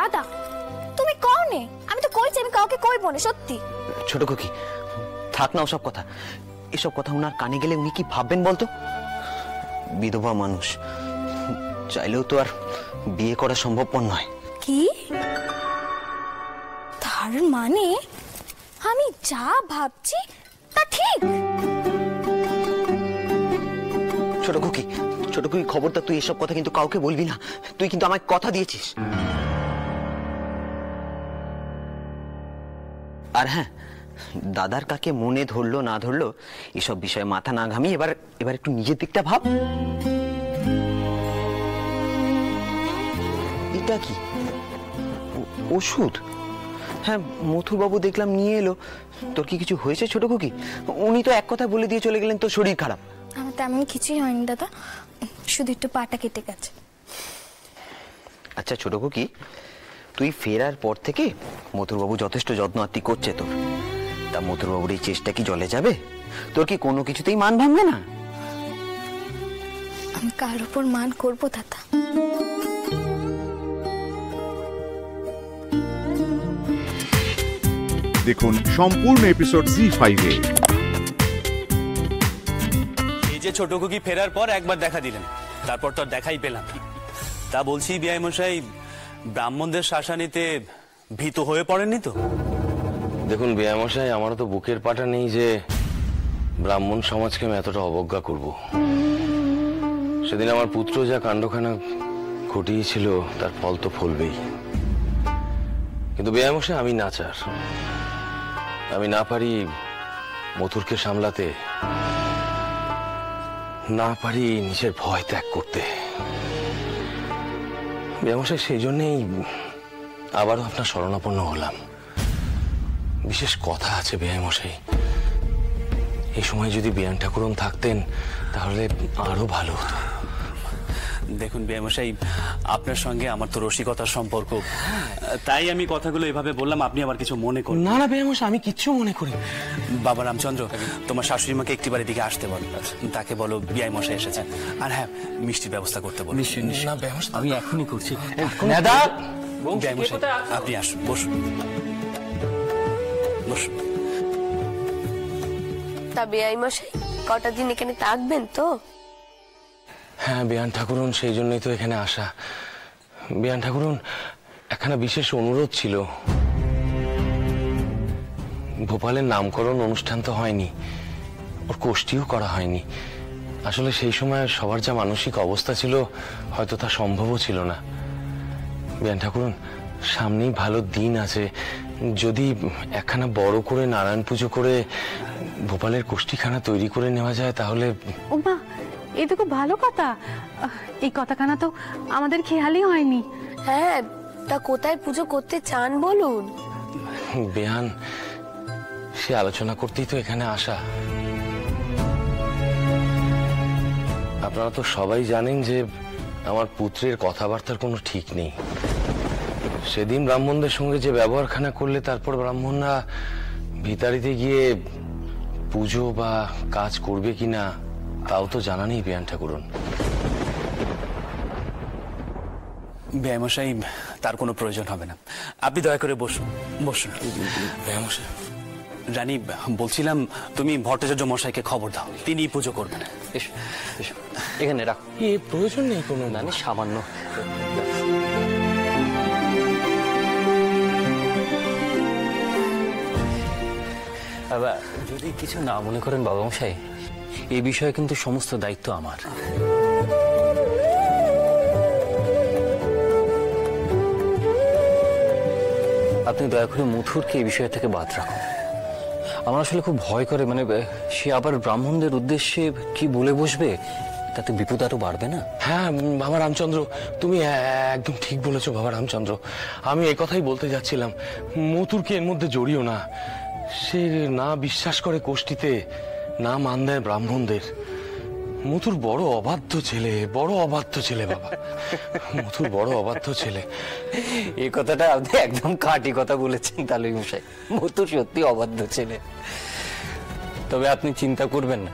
দাদা তুমি কও নে, আমি তো কইছি আমি কাউকে কইব না সত্যি। ছোট খুকি থাক না ওসব কথা, এসব কথা উনার কানে গেলে উনি কি ভাববেন বলতো? বিধবা মানুষ, চাইলেও তো আর বিয়ে করা সম্ভবপর নয়। কি তার মানে আমি যা ভাবছি তা ঠিক? ছোট খুকি খবরটা তুই এসব কথা কিন্তু কাউকে বলবি না, তুই কিন্তু আমায় কথা দিয়েছিস। আর হ্যাঁ, দাদার কাকে মনে ধরলো না ধরলো এসব বিষয়ে মাথা না ঘামি এবার একটু নিজের দিকটা ভাব। এটা কি ওষুধ? হ্যাঁ মথুর বাবু দেখলাম নিয়ে এলো। তোর কি কিছু হয়েছে ছোট খুকি? উনি তো এক কথা বলে দিয়ে চলে গেলেন তোর শরীর খারাপ। আমার তেমন কিছুই হয়নি দাদা, শুধু একটু পাটা কেটে গেছে। আচ্ছা ছোট খুকি, তুই ফেরার পর থেকে মথুরবাবু যথেষ্ট যত্ন আত্তি করছে তোর, তা মথুরবাবুর এই চেষ্টা কি জলে যাবে? তোর কি কোনো কিছুতেই মান ভাঙবে না? আমি কার উপর মান করবো দাদা? দেখুন সম্পূর্ণ এপিসোড জি5 এ। এই যে ছোট খুকি ফেরার পর একবার দেখা দিলেন, তারপর তো দেখাই পেলাম। তা বলছি বিআই মশাই, ব্রাহ্মণদের শাসানিতে ভীত হয়ে পড়েননি তো? দেখুন বিআই মশাই, আমারও তো বুকের পাটা নেই যে ব্রাহ্মণ সমাজকে আমি এতটা অবজ্ঞা করব। সেদিন আমার পুত্র যা কাণ্ডখানা ঘটিয়েছিল তার ফল তো ফলবেই। কিন্তু বিআই মশাই, আমি নাচার, আমি না পারি মথুরকে সামলাতে, না পারি নিজের ভয় ত্যাগ করতে। বিআই মশাই, সেই জন্যেই আবারও আপনার শরণাপন্ন হলাম। বিশেষ কথা আছে বিআই মশাই, এই সময় যদি বিয়ান ঠাকুরন থাকতেন তাহলে আরো ভালো হতো। দেখুন বিআই মশাই, আপনার সঙ্গে আমার তো রসিকতার সম্পর্ক, তাই আমি কথাগুলো এভাবে বললাম, আপনি আবার কিছু মনে করুন না। না বিআই মশাই, আমি কিচ্ছু মনে করি। বাবা রামচন্দ্র, তোমার শাশুড়ি মাকে একটিবার এদিকে আসতে বলো, তাকে বলো বিআই মশাই এসেছেন। আর হ্যাঁ, মিষ্টির ব্যবস্থা করতে বলো। না বিআই মশাই, আমি এখনই করছি। বিআই মশাই আপনি আসুন, বসুন বসুন। তা বিআই মশাই কটা দিন এখানে থাকবেন তো? হ্যাঁ বিয়ান ঠাকুরন, সেই জন্যই তো এখানে আসা। বিয়ান ঠাকুরন, একখানা বিশেষ অনুরোধ ছিল। ভোপালের নামকরণ অনুষ্ঠান তো হয়নি, ওর কোষ্ঠীও করা হয়নি। আসলে সেই সময় সবার যা মানসিক অবস্থা ছিল হয়তো তা সম্ভবও ছিল না। বিয়ান ঠাকুরন, সামনেই ভালো দিন আছে, যদি একখানা বড় করে নারায়ণ পুজো করে ভোপালের কোষ্ঠীখানা তৈরি করে নেওয়া যায় তাহলে। ওমা, এই তো খুব ভালো কথা। এই কথাখানা তো আমাদের খেয়ালই হয়নি। হ্যাঁ, তা কোথায় পুজো করতে চান বলুন। বেয়ান, সে আলোচনা করতেই তো এখানে আসা। আপনারা তো সবাই জানেন যে আমার পুত্রের কথাবার্তার কোনো ঠিক নেই। সেদিন ব্রাহ্মণদের সঙ্গে যে ব্যবহারখানা করলে তারপর ব্রাহ্মণরা ভিতারিতে গিয়ে পুজো বা কাজ করবে কিনা তাও তো জানা নেই বিয়ান ঠাকুরন। বিআই মশাই, তার কোনো প্রয়োজন হবে না, আপনি দয়া করে বসুন বসুন। বিয়ান মশাই, রানী বলছিলাম, তুমি ভট্টাচার্য মশাইকে খবর দাও, তিনি পুজো করবেন। এসো এসো, এখানে রাখ। এ প্রয়োজন নেই কোনো, নানি সামান্য। যদি কিছু না মনে করেন বাবা মশাই, এই বিষয়ে কিন্তু সমস্ত দায়িত্ব আমার। আপনি দয়া করে মথুরকে এই বিষয় থেকে বাদ রাখুন। আমার আসলে খুব ভয় করে, মানে সে আবার ব্রাহ্মণদের উদ্দেশ্যে কি বলে বসবে, তাতে বিপদ আরো বাড়বে না? হ্যাঁ বাবা রামচন্দ্র, তুমি একদম ঠিক বলেছো বাবা রামচন্দ্র। আমি এই কথাই বলতে যাচ্ছিলাম, মথুরকে এর মধ্যে জড়িও না। সে না বিশ্বাস করে কোষ্ঠীতে, না মান দেয় ব্রাহ্মণদের। মথুর বড় অবাধ্য ছেলে, বড় অবাধ্য ছেলে বাবা। মথুর বড় অবাধ্য ছেলে। এই কথাটা আপনি একদম খাঁটি কথা বলেছেন তালুই মশাই, মথুর সত্যি অবাধ্য ছেলে। তবে আপনি চিন্তা করবেন না,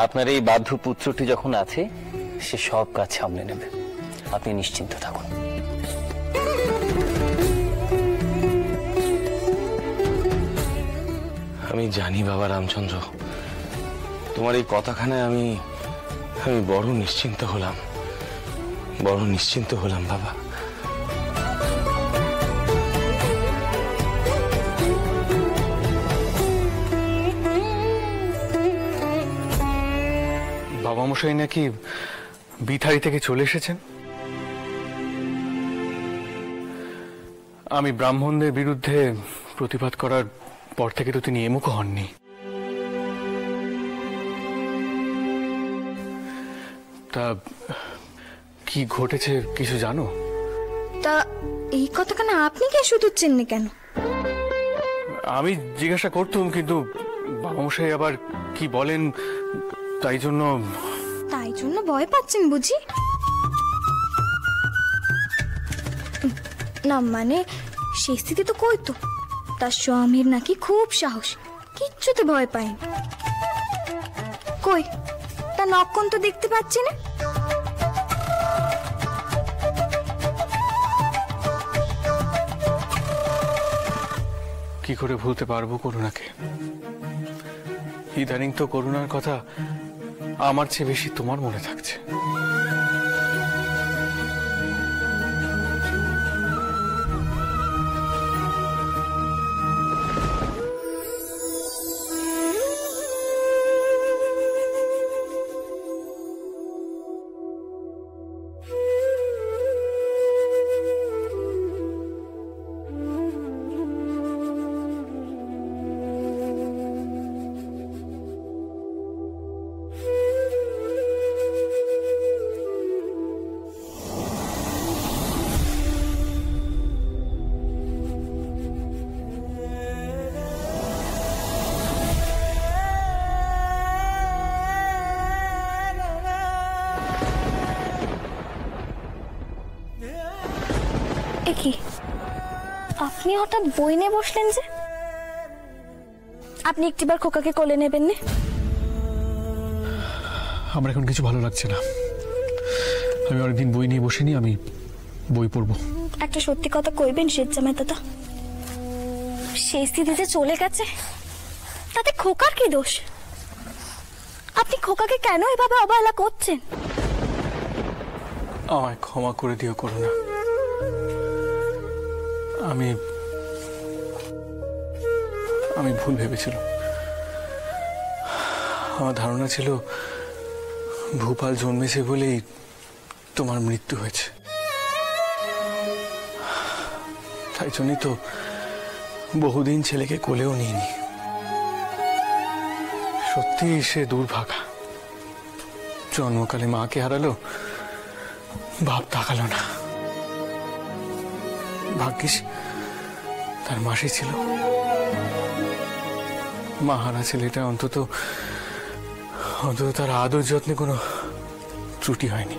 আপনার এই বাধ্য পুত্রটি যখন আছে সে সব কাজ সামলে নেবে, আপনি নিশ্চিন্ত থাকুন। জানি বাবা রামচন্দ্র, তোমার এই কথাখানায় আমি বড় নিশ্চিন্ত হলাম, বড় নিশ্চিন্ত হলাম বাবা। বাবা মশাই নাকি বিথারি থেকে চলে এসেছেন। আমি ব্রাহ্মণদের বিরুদ্ধে প্রতিবাদ করার পর থেকে তো তিনি এমুখো হননি। তা কি ঘটেছে কিছু জানো? তা এই কথাখানা আপনি কে শুধুচ্ছেন না কেন? আমি জিজ্ঞাসা করতুম, কিন্তু বাবা মশাই আবার কি বলেন, তাই জন্য ভয় পাচ্ছেন বুঝি? না মানে সেই স্থিতি তো কইতো তার স্বামীর নাকি খুব সাহস, কিচ্ছুতে ভয় পায়নি। কই তা নক্ষণ তো দেখতে পাচ্ছি না। কি করে ভুলতে পারবো করুণাকে? ইদানিং তো করুণার কথা আমার চেয়ে বেশি তোমার মনে থাকছে। কি আপনি হঠাৎ বই নিয়ে বসলেন যে? আপনি একটিবার খোকাকে কোলে নেবেন না? আমার এখন কিছু ভালো লাগছে না। আমি অনেকদিন বই নিয়ে বসিনি, আমি বই পড়বো। একটা সত্যি কথা কইবেন শেষজামাই দাদা, সেই স্থিতিতে চলে গেছে তাতে খোকার কি দোষ? আপনি খোকাকে কেন এভাবে অবহেলা করছেন? আমায় ক্ষমা করে দিও করুণা। আমি ভুল ভেবেছিলাম। আমার ধারণা ছিল ভূপাল জন্মেছে বলেই তোমার মৃত্যু হয়েছে, তাই জন্যই তো বহুদিন ছেলেকে কোলেও নিইনি। সত্যি সে দুর্ভাগা, জন্মকালে মাকে হারালো, বাপ তাকালো না। ভাগ্যিস তার মাসি ছিল। মা হারা ছেলেটা অন্তত তার আদর যত্নে কোনো ত্রুটি হয়নি।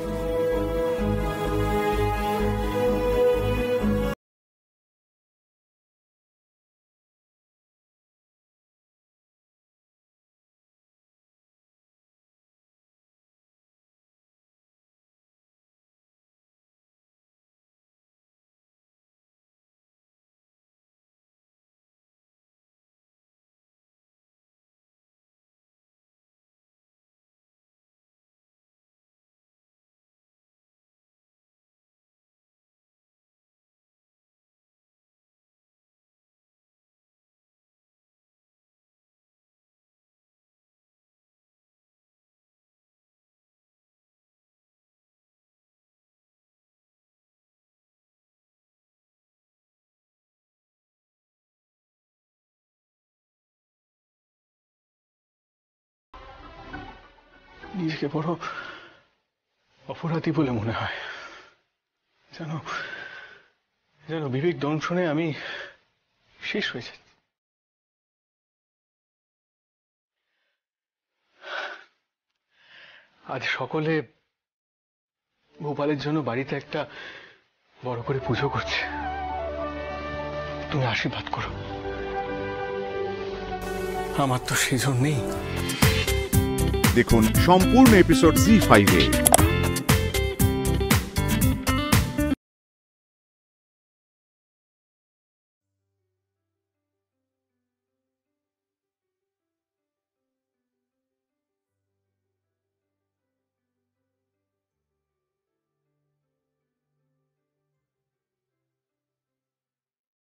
নিজেকে বড় অপরাধী বলে মনে হয়। যেন বিবেক দংশনে আমি শেষ হয়ে যাচ্ছি। আজ সকলে ভূপালের জন্য বাড়িতে একটা বড় করে পুজো করছে, তুমি আশীর্বাদ করো। আমার তো সেজন্যই। দেখুন সম্পূর্ণ এপিসোড জি5-এ।